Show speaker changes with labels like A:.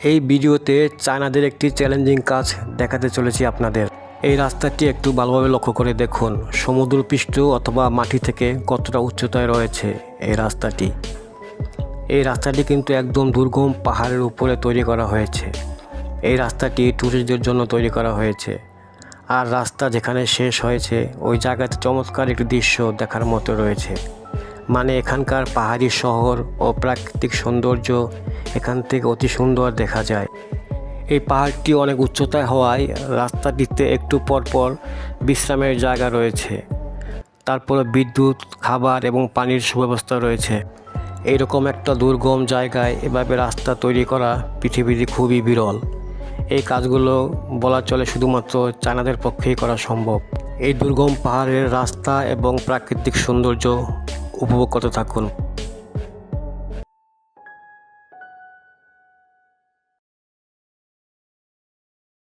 A: এই ভিডিওতে চায়নাদের একটি চ্যালেঞ্জিং কাজ দেখাতে চলেছি আপনাদের। এই রাস্তাটি একটু ভালোভাবে লক্ষ্য করে দেখুন, সমুদ্রপৃষ্ঠ অথবা মাটি থেকে কতটা উচ্চতায় রয়েছে এই রাস্তাটি। এই রাস্তাটি কিন্তু একদম দুর্গম পাহাড়ের উপরে তৈরি করা হয়েছে। এই রাস্তাটি ট্যুরিস্টদের জন্য তৈরি করা হয়েছে। আর রাস্তা যেখানে শেষ হয়েছে ওই জায়গাতে চমৎকার একটি দৃশ্য দেখার মতো রয়েছে। মানে এখানকার পাহাড়ি শহর ও প্রাকৃতিক সৌন্দর্য এখান থেকে অতি সুন্দর দেখা যায়। এই পাহাড়টি অনেক উচ্চতায় হওয়ায় রাস্তাটিতে একটু পরপর বিশ্রামের জায়গা রয়েছে। তারপরে বিদ্যুৎ, খাবার এবং পানির সুব্যবস্থা রয়েছে। এইরকম একটা দুর্গম জায়গায় এভাবে রাস্তা তৈরি করা পৃথিবীতে খুবই বিরল। এই কাজগুলো বলা চলে শুধুমাত্র চায়নাদের পক্ষেই করা সম্ভব। এই দুর্গম পাহাড়ের রাস্তা এবং প্রাকৃতিক সৌন্দর্য উপভোগ করতে থাকুন।